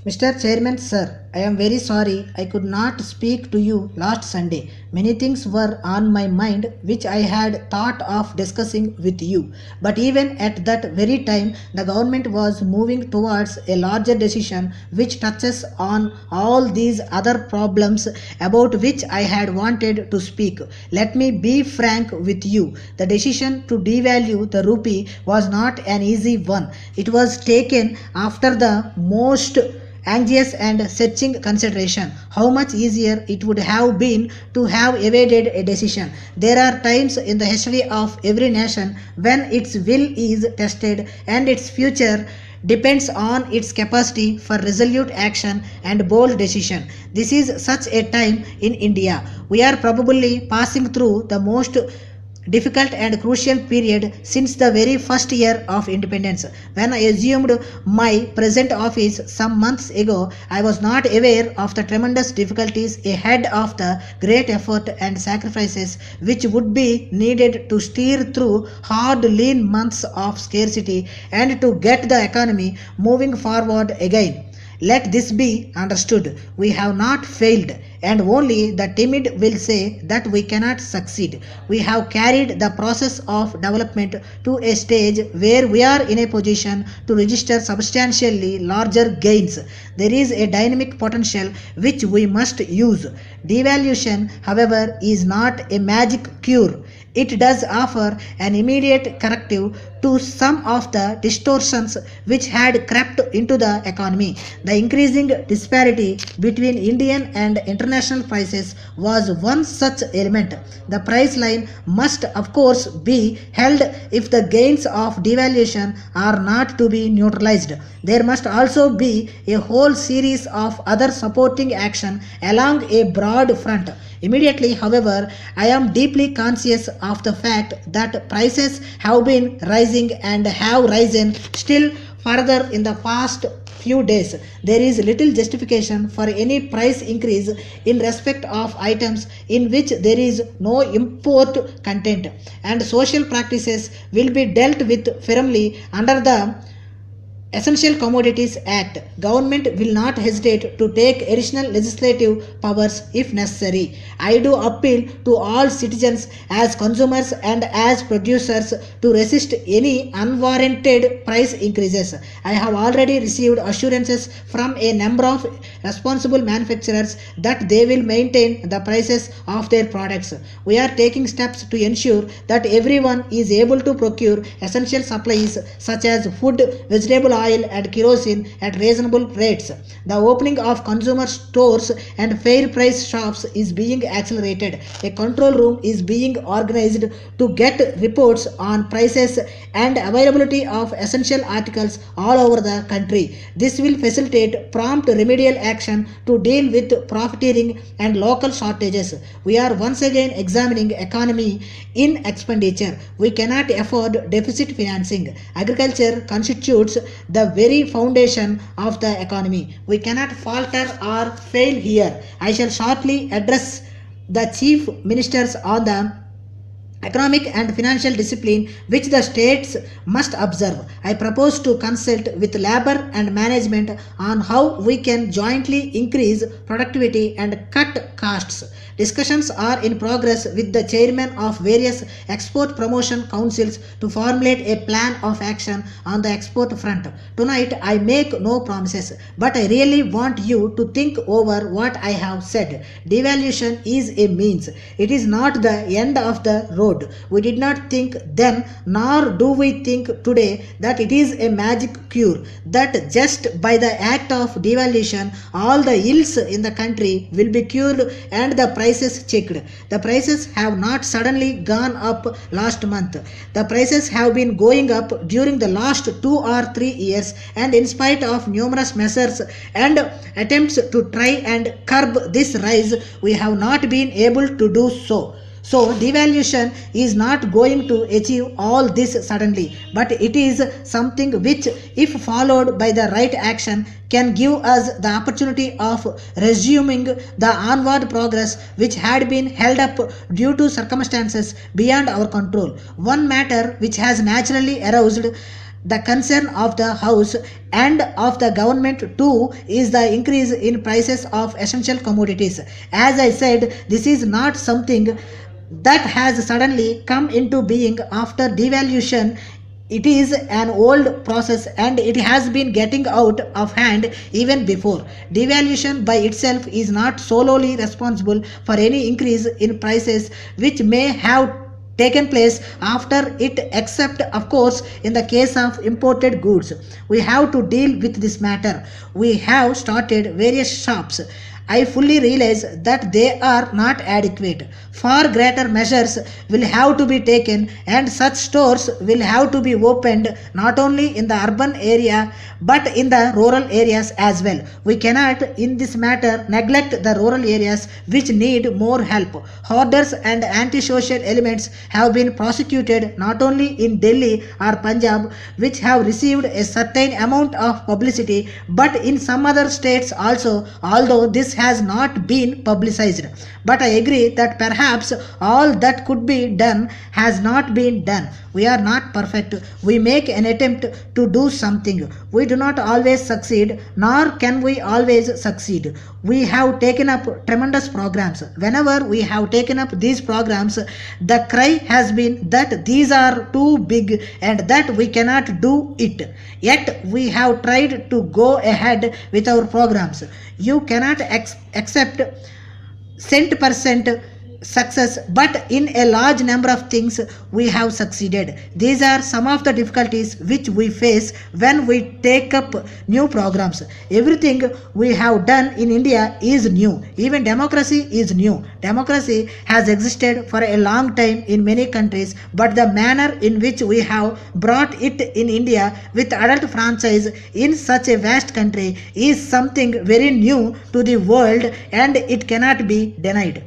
Mr. Chairman, sir, I am very sorry I could not speak to you last Sunday. Many things were on my mind which I had thought of discussing with you. But even at that very time, the government was moving towards a larger decision which touches on all these other problems about which I had wanted to speak. Let me be frank with you. The decision to devalue the rupee was not an easy one. It was taken after the most anxious and searching consideration. How much easier it would have been to have evaded a decision. There are times in the history of every nation when its will is tested and its future depends on its capacity for resolute action and bold decision. This is such a time in India. We are probably passing through the most difficult and crucial period since the very first year of independence. When I assumed my present office some months ago, I was not aware of the tremendous difficulties ahead of the great effort and sacrifices which would be needed to steer through hard, lean months of scarcity and to get the economy moving forward again. Let this be understood. We have not failed, and only the timid will say that we cannot succeed. We have carried the process of development to a stage where we are in a position to register substantially larger gains. There is a dynamic potential which we must use. Devaluation, however, is not a magic cure. It does offer an immediate corrective to some of the distortions which had crept into the economy. The increasing disparity between Indian and international prices was one such element. The price line must, of course, be held if the gains of devaluation are not to be neutralized. There must also be a whole series of other supporting action along a broad front. Immediately, however, I am deeply conscious of the fact that prices have been rising and have risen still further in the past few days. There is little justification for any price increase in respect of items in which there is no import content, and social practices will be dealt with firmly under the Essential Commodities Act. Government will not hesitate to take additional legislative powers if necessary. I do appeal to all citizens as consumers and as producers to resist any unwarranted price increases. I have already received assurances from a number of responsible manufacturers that they will maintain the prices of their products. We are taking steps to ensure that everyone is able to procure essential supplies such as food, vegetable oil and kerosene at reasonable rates. The opening of consumer stores and fair price shops is being accelerated. A control room is being organized to get reports on prices and availability of essential articles all over the country. This will facilitate prompt remedial action to deal with profiteering and local shortages. We are once again examining economy in expenditure. We cannot afford deficit financing. Agriculture constitutes the very foundation of the economy. We cannot falter or fail here. I shall shortly address the chief ministers on the economic and financial discipline which the states must observe. I propose to consult with labor and management on how we can jointly increase productivity and cut costs. Discussions are in progress with the chairman of various export promotion councils to formulate a plan of action on the export front. Tonight I make no promises, but I really want you to think over what I have said. Devaluation is a means. It is not the end of the road. We did not think then, nor do we think today, that it is a magic cure, that just by the act of devaluation all the ills in the country will be cured and the prices checked. The prices have not suddenly gone up last month. The prices have been going up during the last 2 or 3 years, and in spite of numerous measures and attempts to try and curb this rise, we have not been able to do so. So, devaluation is not going to achieve all this suddenly, but it is something which, if followed by the right action, can give us the opportunity of resuming the onward progress which had been held up due to circumstances beyond our control. One matter which has naturally aroused The concern of the House and of the government too is the increase in prices of essential commodities. As I said, this is not something that has suddenly come into being after devaluation. It is an old process and it has been getting out of hand even before. Devaluation by itself is not solely responsible for any increase in prices which may have taken place after it, except of course in the case of imported goods. We have to deal with this matter. We have started various shops. I fully realize that they are not adequate. Far greater measures will have to be taken, and such stores will have to be opened not only in the urban area but in the rural areas as well. We cannot, in this matter, neglect the rural areas which need more help. Hoarders and antisocial elements have been prosecuted not only in Delhi or Punjab, which have received a certain amount of publicity, but in some other states also, although this has not been publicized. But I agree that perhaps all that could be done has not been done. We are not perfect. We make an attempt to do something. We do not always succeed, nor can we always succeed. We have taken up tremendous programs. Whenever we have taken up these programs, the cry has been that these are too big and that we cannot do it. Yet we have tried to go ahead with our programs. You cannot accept cent% success, but in a large number of things we have succeeded. These are some of the difficulties which we face when we take up new programs. Everything we have done in India is new. Even democracy is new. Democracy has existed for a long time in many countries, but the manner in which we have brought it in India with adult franchise in such a vast country is something very new to the world, and it cannot be denied.